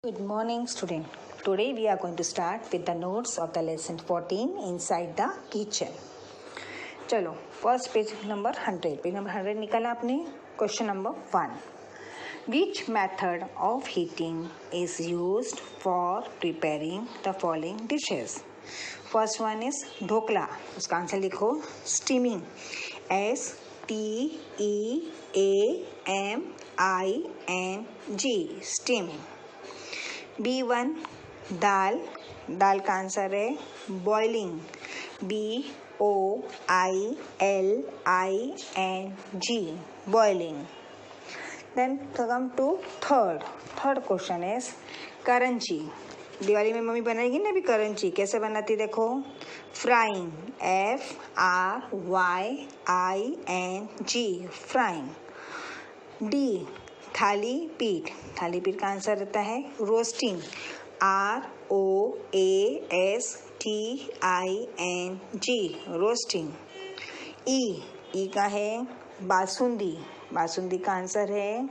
Good morning, student. Today we are going to start with the notes of the lesson 14 inside the kitchen. चलो first page number 100 page number 100 निकाला आपने. Question number 1. Which method of heating is used for preparing the following dishes? First one is dhokla. उसका answer लिखो steaming. STEAMING steaming. B1 दाल. दाल का answer है boiling. BOILING boiling. Then come to third question is crunchy. Diwali में mummy बनाएगी ना अभी करंची. कैसे बनाती देखो. फ्राइंग. FRYING frying. डी थाली पीठ. थाली पीठ का आंसर रहता है रोस्टिंग. ROASTING roasting. ई का है बासुंदी. बासुंदी का आंसर है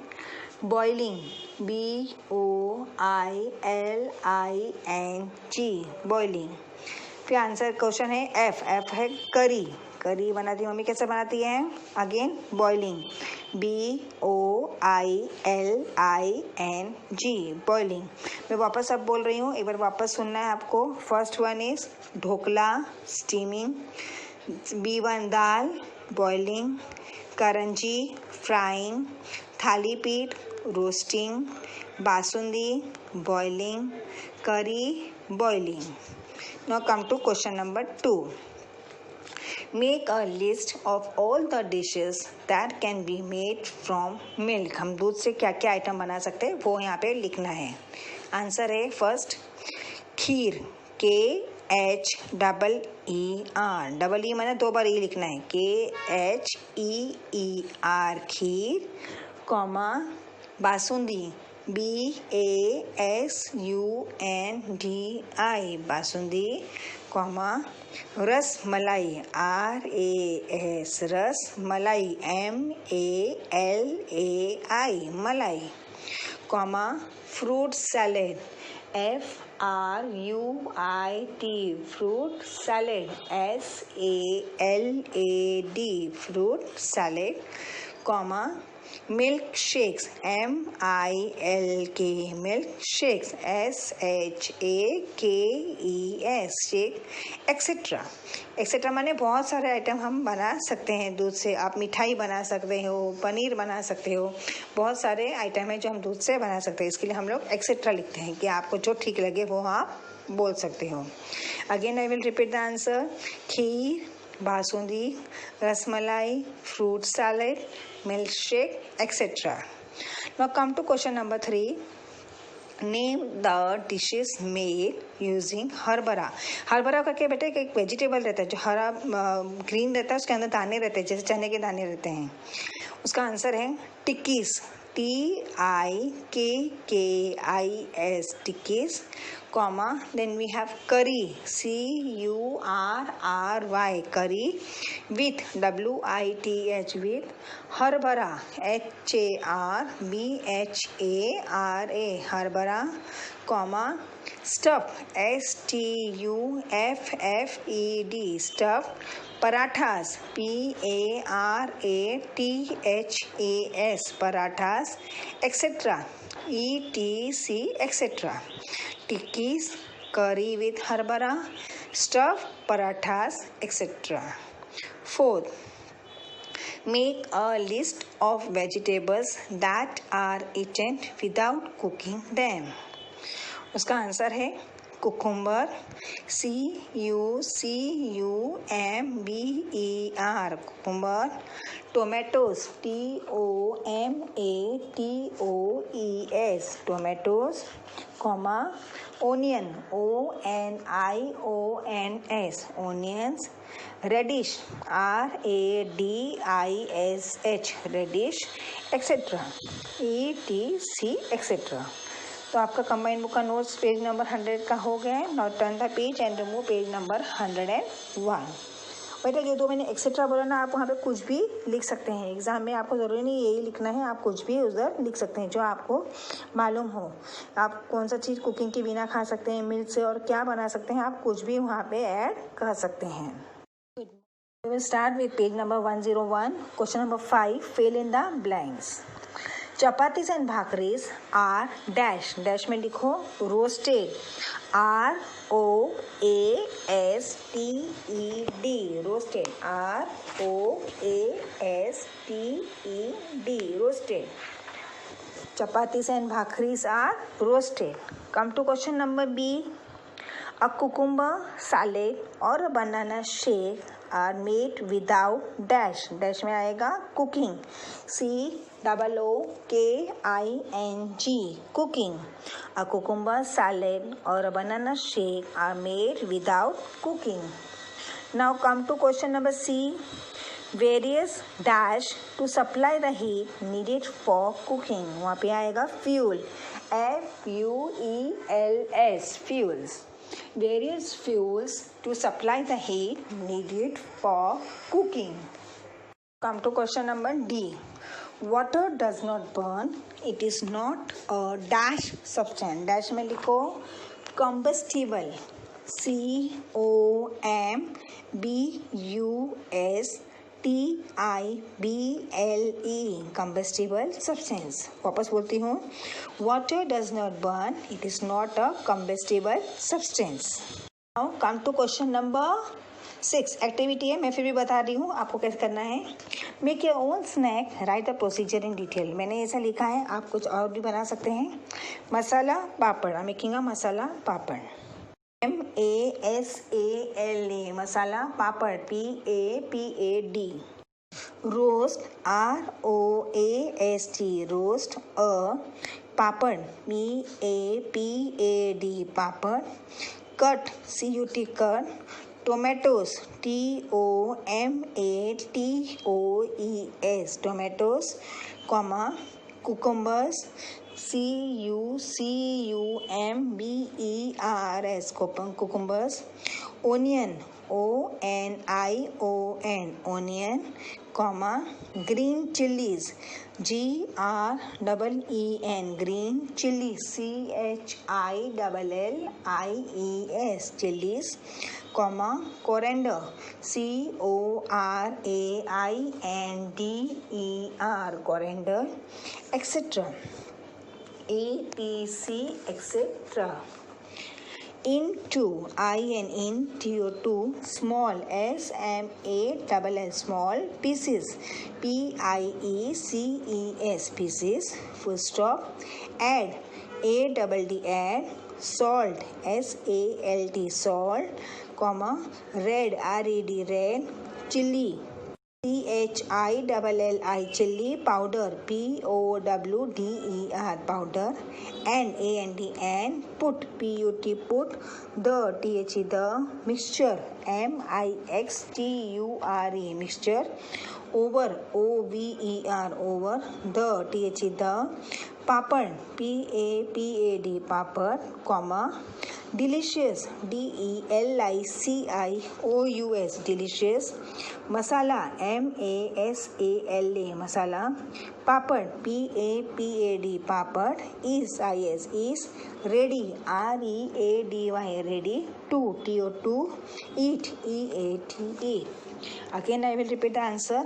बॉइलिंग. BOILING boiling. फिर आंसर क्वेश्चन है एफ है करी. करी बनाती मम्मी कैसे बनाती है. Again boiling. BOILING boiling. मैं वापस अब बोल रही हूँ, एक बार वापस सुनना है आपको. First one is dhokla steaming. B1 dal boiling. Karanji frying. थाली पीठ रोस्टिंग. बासुंदी बॉइलिंग. करी boiling. Now come to question number 2. Make a list of all the dishes that can be made from milk. हम दूध से क्या क्या आइटम बना सकते हैं वो यहाँ पे लिखना है. आंसर है first kheer. KHEER. Double E मैंने 2 बार ई लिखना है. KHEER kheer. Comma basundi. BASUNDI basundi. Comma ras malai. RAS ras malai. MALAI malai. Comma fruit salad. FRUIT fruit salad. SALAD fruit salad. Comma milk shakes. MILK milk shakes. SHAKES shake etcetera. Etcetera माने बहुत सारे item हम बना सकते हैं दूध से. आप मिठाई बना सकते हो, पनीर बना सकते हो. बहुत सारे आइटम है जो हम दूध से बना सकते हैं. इसके लिए हम लोग एक्सेट्रा लिखते हैं कि आपको जो ठीक लगे वो आप बोल सकते हो. Again I will repeat the answer. Kheer basundi rasmalai fruit salad milk shake etcetera. Now come to question number 3. Name the dishes made using हरभरा. हरभरा का क्या बेटा एक वेजिटेबल रहता है जो हरा ग्रीन रहता है. उसके अंदर दाने रहते हैं जैसे चने के दाने रहते हैं. उसका आंसर है tikkis. TIKKIS tikkis. Comma then we have curry. CURRY curry. With WITH with harbhara. HARBHARA harbhara. Comma stuff. STUFFED stuff. Parathas. PARATHAS parathas etcetera. ETC etcetera. Tikkis curry with harbhara stuff parathas etcetera. 4. Make a list of vegetables that are eaten without cooking them. उसका answer है cucumber. CUCUMBER cucumber. Tomatoes. TOMATOES tomatoes. Comma onion. ONIONS onions. Radish. RADISH radish etcetera. ETC etcetera. तो आपका combined book का notes page number 100 का हो गया है. Now turn the page and remove page number 101. बेटा जो दो मैंने एक्सेट्रा बोला ना, आप वहाँ पे कुछ भी लिख सकते हैं। एग्जाम में आपको ज़रूरी नहीं यही लिखना है, आप कुछ भी उधर लिख सकते हैं जो आपको मालूम हो। आप कौन सा चीज़ कुकिंग के बिना खा सकते हैं, मिल्क से, और क्या बना सकते हैं, आप कुछ भी वहाँ पे ऐड कर सकते हैं। We will start with page number 101. Question number 5. Fill in the blanks. Chapatis and bhakris are dash. Dash में लिखो roasted. ROASTED. Roasted. ROASTED. Roasted. Chapatis and bhakris are roasted. Come to question number B. A cucumber salad or a banana shake are made without dash. Dash में आएगा cooking. COOKING. Cooking. A cucumber salad or a banana shake are made without cooking. Now come to question number C. Various dash to supply the heat needed for cooking. वहाँ पे आएगा fuel. FUELS. Fuels. Various fuels to supply the heat needed for cooking. Come to question number D. Water does not burn. It is not a dash substance. Dash में लिखो combustible. COMBUSTIBLE. Combustible substance. वापस बोलती हूँ, water does not burn. It is not a combustible substance. Now come to question number 6. Activity है, मैं फिर भी बता रही हूँ आपको कैसे करना है। Make your own snack, write the procedure in detail. मैंने ऐसा लिखा है, आप कुछ और भी बना सकते हैं। Masala papad, making a masala papad. MASALA, masala papad, PAPAD। Roast, ROAST, roast a papad, PAPAD, papad. Cut, CUT, cut. Tomatoes, TOMATOES, tomatoes, comma. Cucumbers, CUCUMBERS, cucumbers. Onion, ONION, onion, comma. Green chillies, GREEN, green chilli, CHILLIES, chillies, comma. Coriander, CORAINDER, coriander, etcetera, ATC, etcetera. Into, INTO2, small, SMALL, small, pieces, PIECES, pieces, full stop. Add, ADD, add. Salt, SALT, salt, comma. Red, RED, red. Chili, CHILLI, chili. Powder, POWDER, powder. AND, put, PUT, put. The, the. Mixture, MIXTURE, mixture. Over, OVER, over. The, the. Papad, PAPAD, papad, comma. Delicious, DELICIOUS, delicious. Masala, MASALA, masala. Papad, PAPAD, papad. Is, ready, READY, ready. To, TO2. Eat, EAT. Again I will repeat the answer.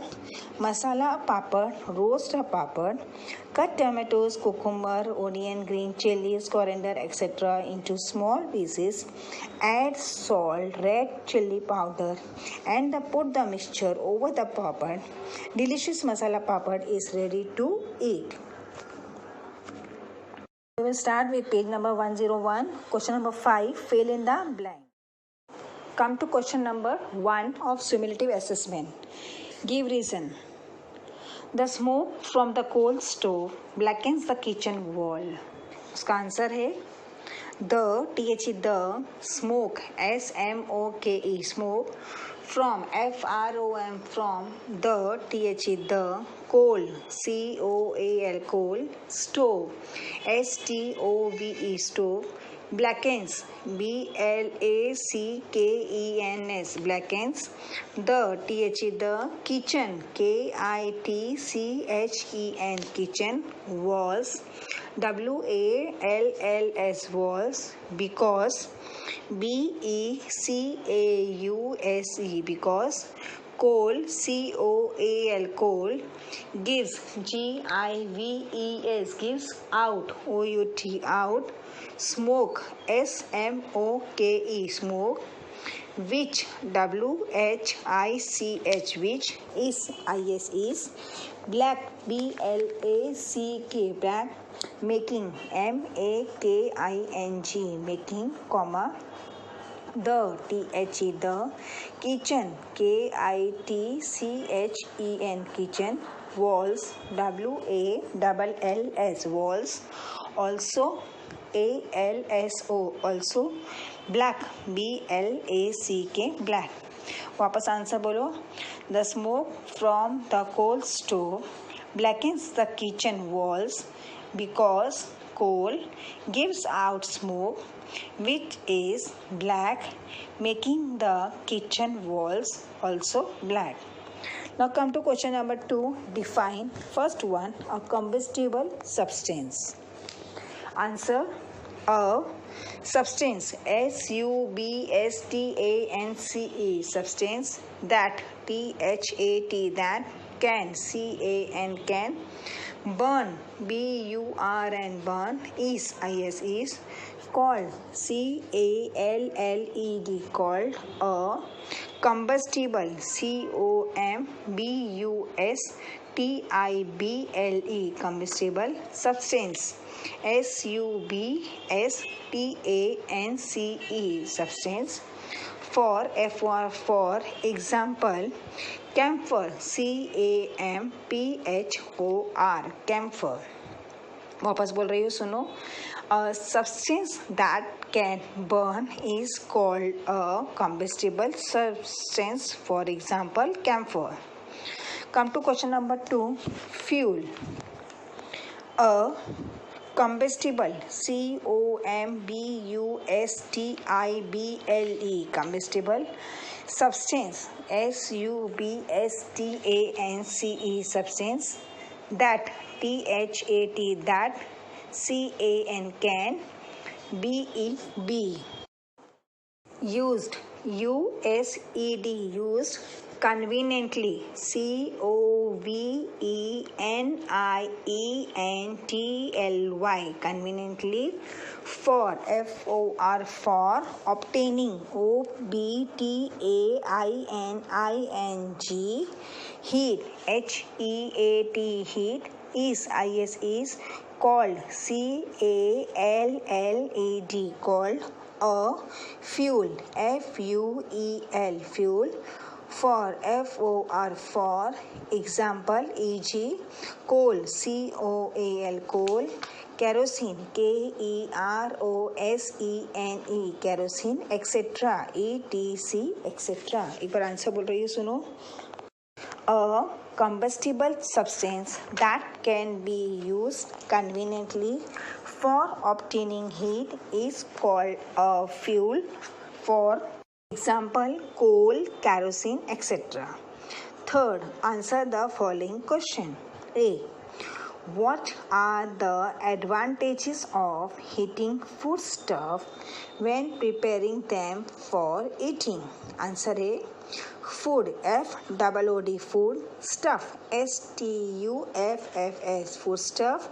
Masala papad, roast a papad. Cut tomatoes, cucumber, onion, green chilies, coriander, etc. into small pieces. Add salt, red chili powder, and put the mixture over the papad. Delicious masala papad is ready to eat. We will start with page number 101. Question number 5. Fill in the blank. Come to question number 1 of summative assessment. Give reason. The smoke from the coal stove blackens the kitchen wall. उसका answer है the smoke, SMOKE, smoke from, FROM, from the coal, COAL, coal, stove, STOVE, stove, blackens, blackens, blackens. The, the kitchen, kitchen, kitchen. Walls, walls, walls. Because, because, because. Coal, coal, coal. Gives, gives, gives. Out, out, out. Smoke, smoke, smoke. Which, which. Which. Is. Black, black, black. Making, making, making, comma. The, the. Kitchen, kitchen, kitchen. Walls, walls, walls. Also, also, also. Black, black, black. वापस answer बोलो. The smoke from the coal stove blackens the kitchen walls because coal gives out smoke which is black, making the kitchen walls also black. Now come to question number 2. Define first one, a combustible substance. Answer, a substance, substance, substance that, that can, can burn, burn, burn, is called, called, called a combustible, combustible, combustible substance, substance, substance. For for example, camphor, camphor, camphor. वापस बोल रही हूँ सुनो. A substance that can burn is called a combustible substance. For example, camphor. Come to question number 2. Fuel. A combustible, combustible, combustible substance, substance, substance that, that can be used, used conveniently, conveniently, conveniently for, for obtaining, obtaining heat, heat is called, called a fuel, fuel. For, for example, e.g. coal, coal, coal. Kerosene, kerosene, kerosene, etc. etc, etc. एक बार answer बोल रही हूँ सुनो. A combustible substance that can be used conveniently for obtaining heat is called a fuel. For example, coal, kerosene, etc. Third, answer the following question. A. What are the advantages of heating foodstuff when preparing them for eating? Answer A. Food, F-O-O-D, food. Stuff, S-T-U-F-F-S, foodstuff.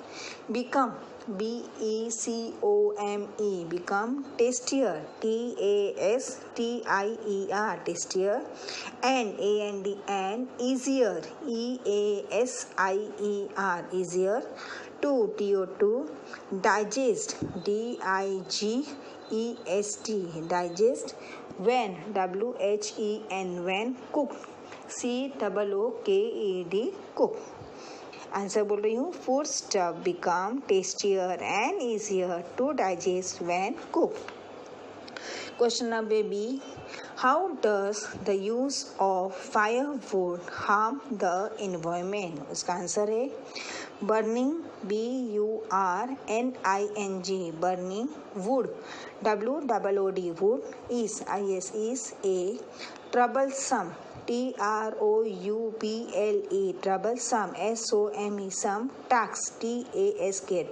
Become, B-E-C-O-M-E, become tastier, T-A-S-T-I-E-R, tastier. And A-N-D, and easier, E-A-S-I-E-R, easier. To, T-O-2, digest, D-I-G-E-S-T, digest. When, W-H-E-N, when cooked, C-O-O-K-E-D, cook. Answer बोल रही हूँ. Food stuff become tastier and easier to digest when cooked. Question number B. How does the use of firewood harm the environment? उसका answer है burning burning, burning. Wood, wood, wood. Is a troublesome, trouble, troublesome, some, some. Task,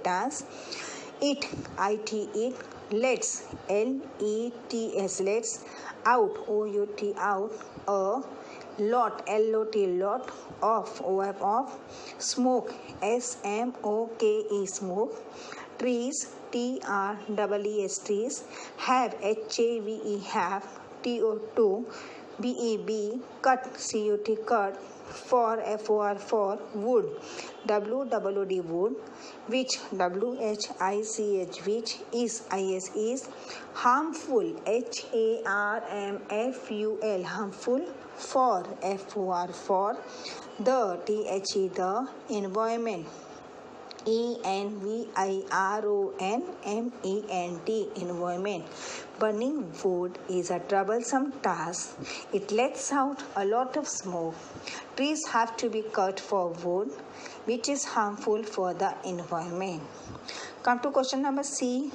task. It, it. Let's, lets, let's. Out, out. A lot, lot. Off, off. Smoke, smoke, smoke. Trees, trees, trees. Have, have. To, beb. Cut, cut. For, for. Wood, wood, wood. Which, which. Is. Harmful, harmful. Harmful. For, for. The, the. Environment, environment. Environment. Burning wood is a troublesome task. It lets out a lot of smoke. Trees have to be cut for wood, which is harmful for the environment. Come to question number C.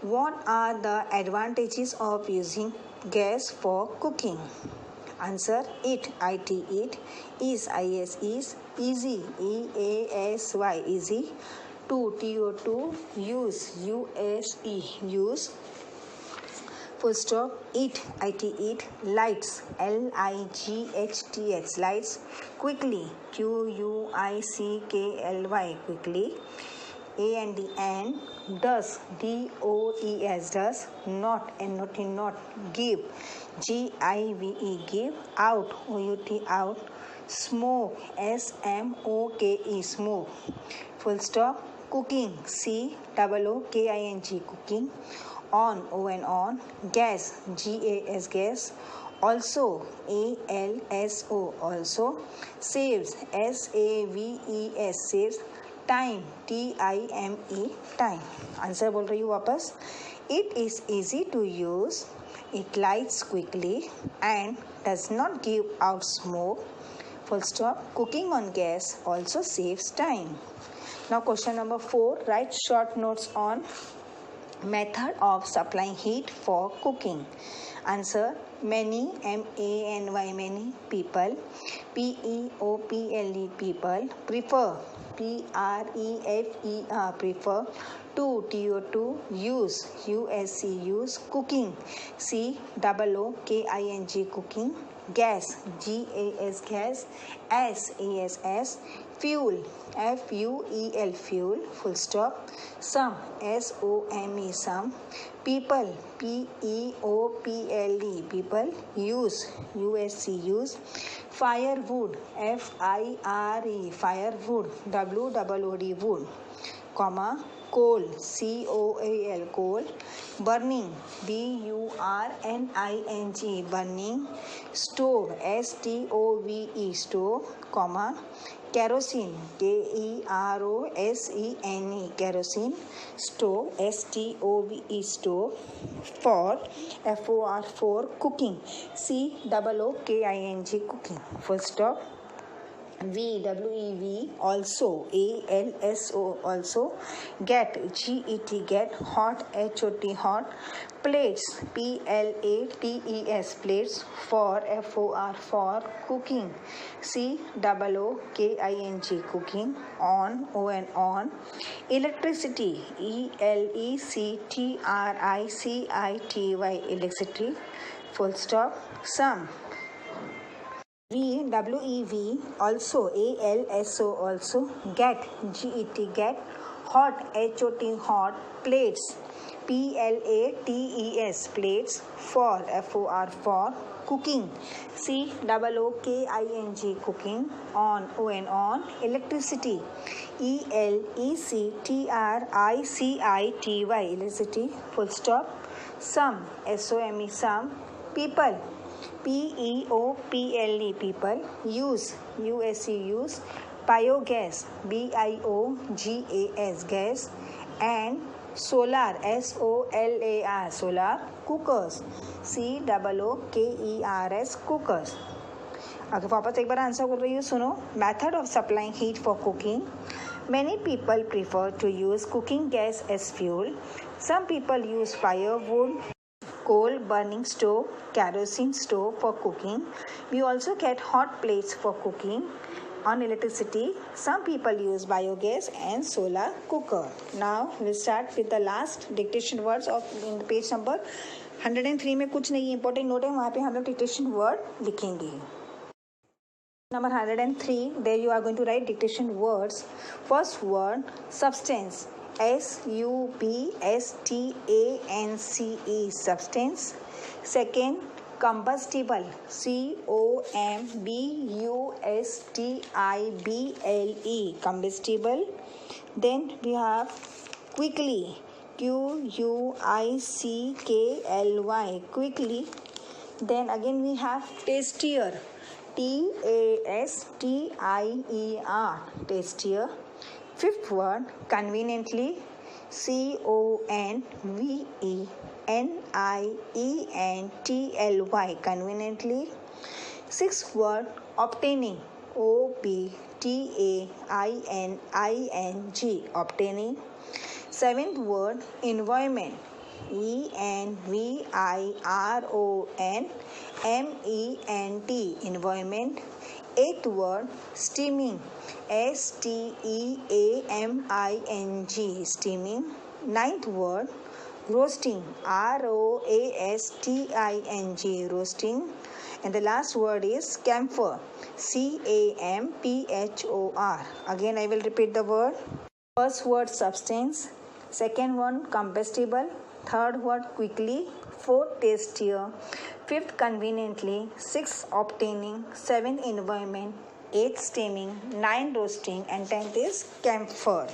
What are the advantages of using gas for cooking? Answer, it, is, easy, easy. To, use, use. Full stop. It, lights, lights, lights. Quickly, quickly, quickly. A and D and. Does, does. Not, not. Give, give, give. Out, out. Smoke, smoke, smoke. Full stop. Cooking, cooking, cooking. On, on. Gas, gas, gas. Also, also, also. Saves, saves, saves. Time, time, time. Answer बोल रही हूँ वापस. It is easy to use. It lights quickly and does not give out smoke. Full stop. Cooking on gas also saves time. Now question number 4. Write short notes on method of supplying heat for cooking. Answer, many, many, many people. People, people. Prefer, prefer, prefer. To, use, use. Cooking, cooking, cooking. Gas, gas, gas. S. Fuel, fuel, fuel. Full stop. Some, some, some. People, people, people. Use, use. Firewood, fire, firewood. Wood, wood. Comma. Coal, coal, coal. Burning, burning, burning. Stove, stove, stove. Comma. Kerosene, kerosene, kerosene. Stove, stove, stove. For, for. Cooking, cooking, cooking. Full stop. VWEV, also. ALSO, also. Get, GET, get. Hot, HOT, hot. Plates, PLATES, plates. For, for. Cooking, COOKING, cooking. On, on. Electricity, ELECTRICITY, electricity. Full stop. Some. VWEV, also. ALSO, also. Get, GET, get. Hot, HOT, hot. Plates, PLATES, plates. For, for. Cooking, COOKING, cooking. On, on. Electricity, ELECTRICITY, electricity. Full stop. Some, SOME, some. People, PEOPLE, people. Use, use. Biogas, BIOGAS, gas. And solar, SOLAR, solar. Cookers, COOKERS, cookers. अगर वापस एक बार answer बोल रही हूँ, सुनो. Method of supplying heat for cooking. Many people prefer to use cooking gas as fuel. Some people use firewood, coal burning stove, kerosene stove for cooking. We also get hot plates for cooking on electricity. Some people use biogas and solar cooker. Now we'll start with the last dictation words of page number 103 में कुछ नहीं important note है, वहाँ पे हम लोग dictation word लिखेंगे. Number 103, there you are going to write dictation words. First word, substance. S-U-B-S-T-A-N-C-E, substance. Second, combustible. C-O-M-B-U-S-T-I-B-L-E, combustible. Then we have quickly. Q-U-I-C-K-L-Y, quickly. Then again we have tastier. T-A-S-T-I-E-R, tastier. Fifth word, conveniently. C-O-N-V-E-N-I-E-N-T-L-Y, conveniently. Sixth word, obtaining. O-B-T-A-I-N-I-N-G, obtaining. Seventh word, environment. E-N-V-I-R-O-N-M-E-N-T, environment. Eighth word, steaming. S-T-E-A-M-I-N-G, steaming. Ninth word, roasting. R-O-A-S-T-I-N-G, roasting. And the last word is camphor. C-A-M-P-H-O-R. Again I will repeat the word. First word, substance. Second one, combustible. Third word, quickly. Fourth, tastier. Fifth, conveniently. Sixth, obtaining. Seventh, environment. Eighth, steaming. Ninth, roasting. And 10th is camphor.